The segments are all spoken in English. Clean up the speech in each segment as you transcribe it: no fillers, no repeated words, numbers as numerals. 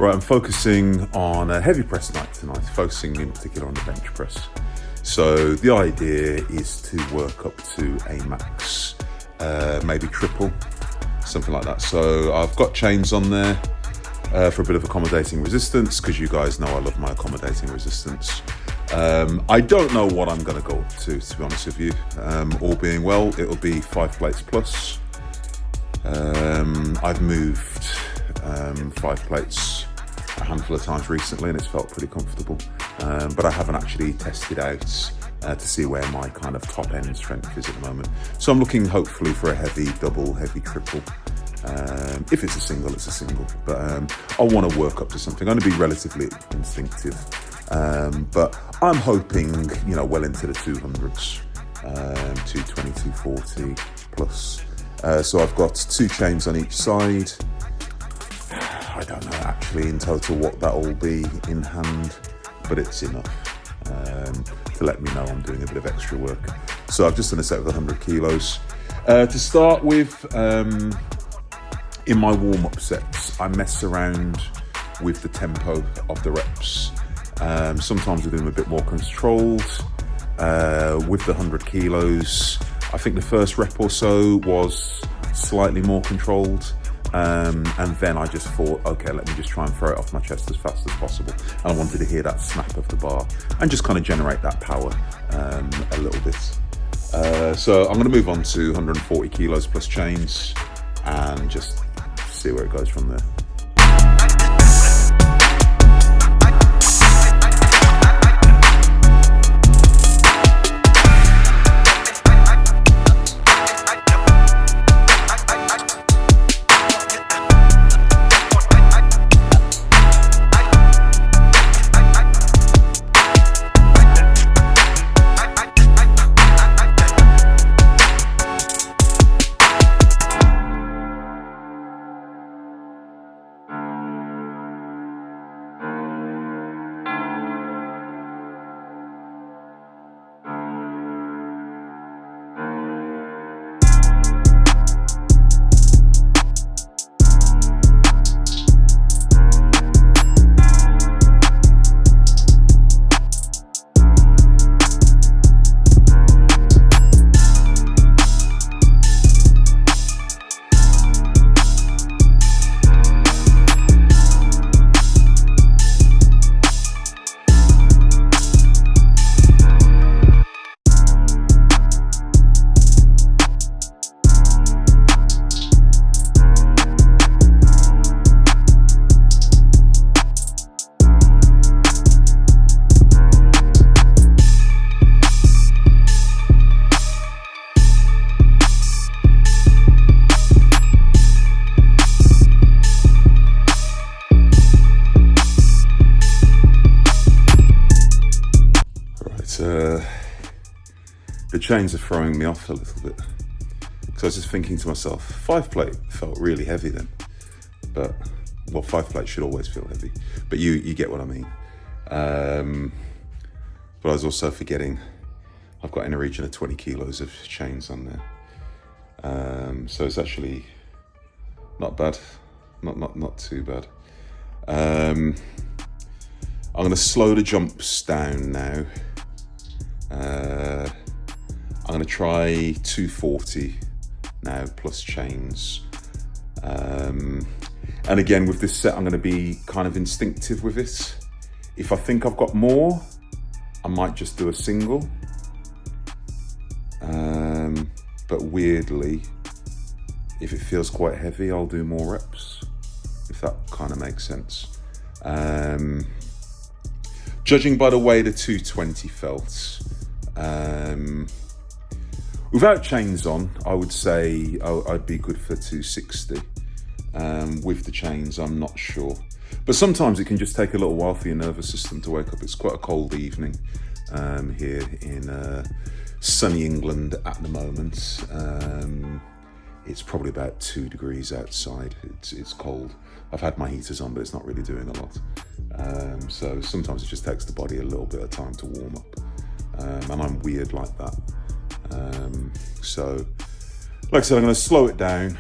Right, I'm focusing on a heavy press night tonight, focusing in particular on the bench press. So the idea is to work up to a max, maybe triple, something like that. So I've got chains on there for a bit of accommodating resistance, because you guys know I love my accommodating resistance. I don't know what I'm going to go up to be honest with you. All being well, it'll be 5 plates plus. I've moved 5 plates a handful of times recently and it's felt pretty comfortable, but I haven't actually tested out to see where my kind of top end strength is at the moment. So I'm looking hopefully for a heavy double, heavy triple. If it's a single, it's a single, but I want to work up to something. I'm going to be relatively instinctive, but I'm hoping, you know, well into the 200s, 220, 240 plus. So I've got 2 chains on each side. I don't know actually in total what that will be in hand, but it's enough to let me know I'm doing a bit of extra work. So I've just done a set of 100 kilos. To start with, in my warm-up sets, I mess around with the tempo of the reps. Sometimes I do them a bit more controlled. With the 100 kilos, I think the first rep or so was slightly more controlled. And then I just thought, okay, let me just try and throw it off my chest as fast as possible. And I wanted to hear that snap of the bar and just kind of generate that power a little bit. So I'm going to move on to 140 kilos plus chains and just see where it goes from there. The chains are throwing me off a little bit. So I was just thinking to myself, 5 plate felt really heavy then. But, well, 5 plate should always feel heavy. But you get what I mean. But I was also forgetting, I've got in a region of 20 kilos of chains on there. So it's actually not bad, not too bad. I'm gonna slow the jumps down now. I'm going to try 240 now plus chains. And again, with this set, I'm going to be kind of instinctive with it. If I think I've got more, I might just do a single. But weirdly, if it feels quite heavy, I'll do more reps, if that kind of makes sense. Judging by the way the 220 felt, without chains on, I would say I'd be good for 260. With the chains, I'm not sure. But sometimes it can just take a little while for your nervous system to wake up. It's quite a cold evening here in sunny England at the moment. It's probably about 2 degrees outside. It's cold. I've had my heaters on, but it's not really doing a lot. So sometimes it just takes the body a little bit of time to warm up. And I'm weird like that. So, like I said, I'm going to slow it down.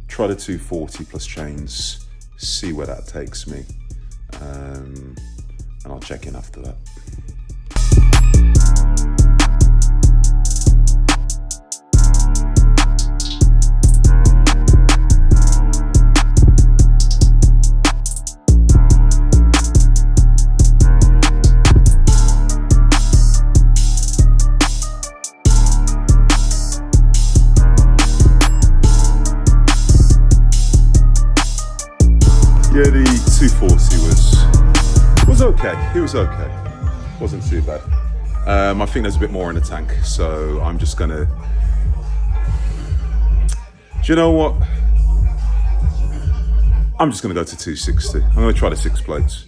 Try the 240 plus chains, see where that takes me, and I'll check in after that. Yeah, the 240 was okay. It was okay. Wasn't too bad. I think there's a bit more in the tank, so I'm just gonna. Do you know what? I'm just gonna go to 260. I'm gonna try the 6 plates.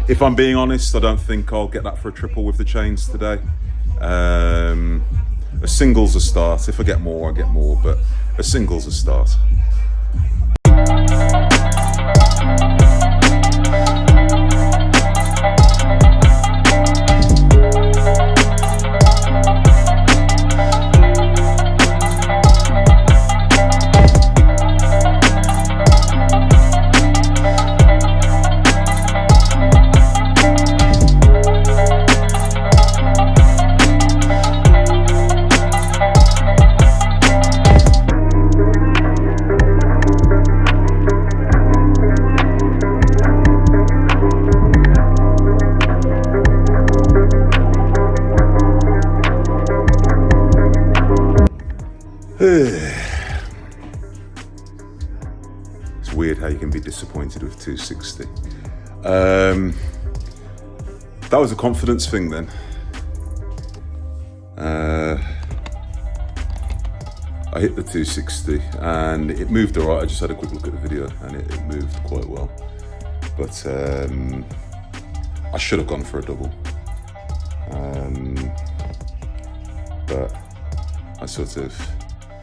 If I'm being honest, I don't think I'll get that for a triple with the chains today. A single's a start. If I get more, I get more, but a single's a start. It's weird how you can be disappointed with 260. That was a confidence thing then. I hit the 260 and it moved all right. I just had a quick look at the video and it moved quite well. But I should have gone for a double. But I sort of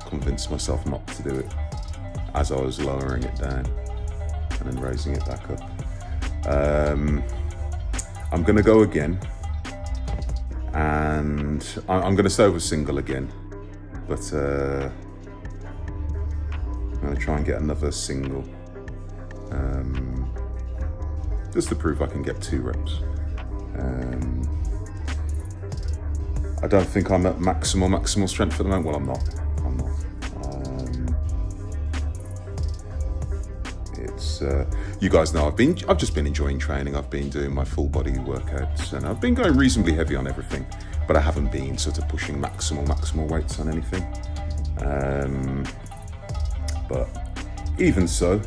convinced myself not to do it as I was lowering it down and then raising it back up. I'm gonna go again, and I'm gonna stay with single again, but I'm gonna try and get another single, just to prove I can get 2 reps. I don't think I'm at maximal strength at the moment. Well, I'm not. It's you guys know I've just been enjoying training. I've been doing my full body workouts, and I've been going reasonably heavy on everything, but I haven't been sort of pushing maximal weights on anything. But even so,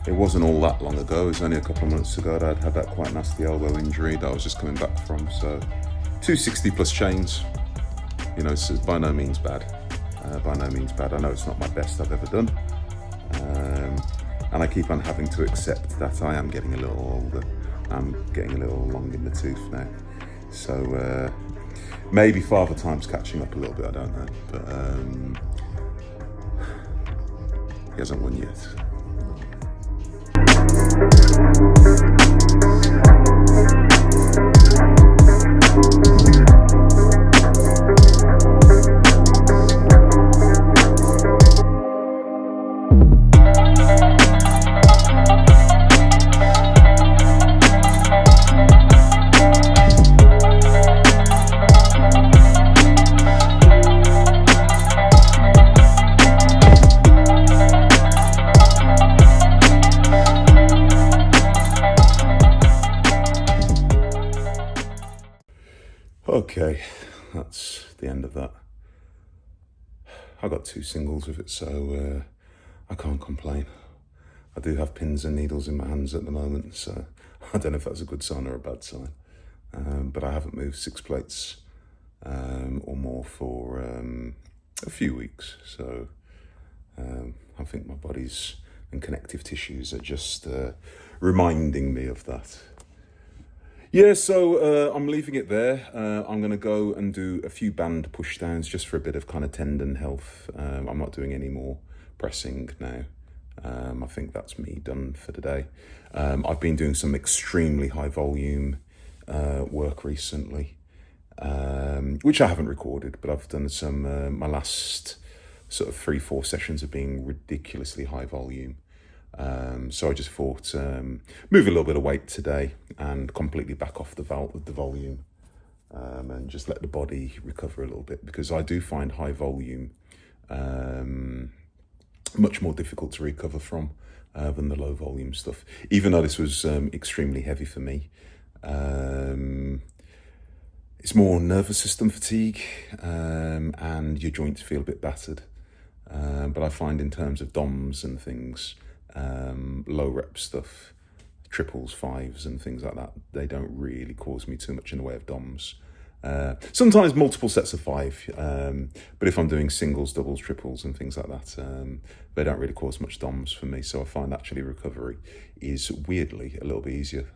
it wasn't all that long ago. It was only a couple of months ago that I'd had that quite nasty elbow injury that I was just coming back from. So 260 plus chains, you know, it's by no means bad. By no means bad. I know it's not my best I've ever done. And I keep on having to accept that I am getting a little older. I'm getting a little long in the tooth now. So maybe Father Time's catching up a little bit, I don't know. But he hasn't won yet. Okay, that's the end of that. I got 2 singles with it, so I can't complain. I do have pins and needles in my hands at the moment, so I don't know if that's a good sign or a bad sign. But I haven't moved 6 plates or more for a few weeks, so I think my body's and connective tissues are just reminding me of that. Yeah, so I'm leaving it there. I'm going to go and do a few band push downs just for a bit of kind of tendon health. I'm not doing any more pressing now. I think that's me done for today. I've been doing some extremely high volume work recently, which I haven't recorded, but I've done some, my last sort of 3-4 sessions have been ridiculously high volume. So I just thought move a little bit of weight today and completely back off the volume, and just let the body recover a little bit, because I do find high volume much more difficult to recover from than the low volume stuff. Even though this was extremely heavy for me, it's more nervous system fatigue, and your joints feel a bit battered. But I find in terms of DOMs and things, low rep stuff, triples, fives and things like that, they don't really cause me too much in the way of DOMs. Sometimes multiple sets of 5, but if I'm doing singles, doubles, triples and things like that, they don't really cause much DOMs for me. So I find actually recovery is weirdly a little bit easier.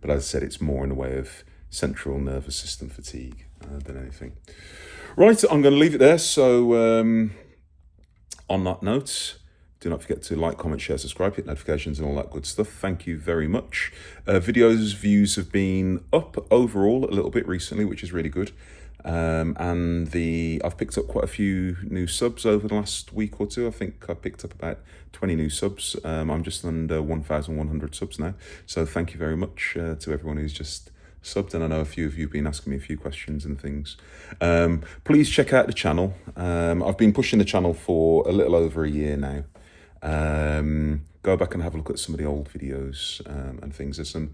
But as I said, it's more in the way of central nervous system fatigue than anything. Right, I'm going to leave it there. So on that note, do not forget to like, comment, share, subscribe, hit notifications and all that good stuff. Thank you very much. Videos views have been up overall a little bit recently, which is really good. And I've picked up quite a few new subs over the last week or two. I think I picked up about 20 new subs. I'm just under 1,100 subs now. So thank you very much to everyone who's just subbed, and I know a few of you have been asking me a few questions and things. Please check out the channel. I've been pushing the channel for a little over a year now. Go back and have a look at some of the old videos and things. There's some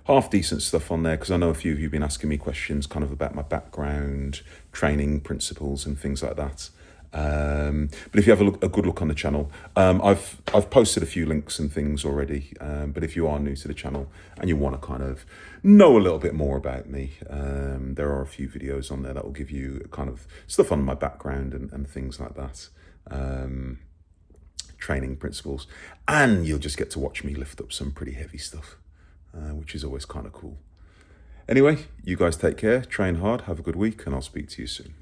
half decent stuff on there, because I know a few of you have been asking me questions kind of about my background, training principles and things like that. But if you have a good look on the channel, I've posted a few links and things already. But if you are new to the channel and you want to kind of know a little bit more about me, there are a few videos on there that will give you kind of stuff on my background and things like that. Training principles, and you'll just get to watch me lift up some pretty heavy stuff, which is always kind of cool. Anyway, you guys take care, train hard, have a good week, and I'll speak to you soon.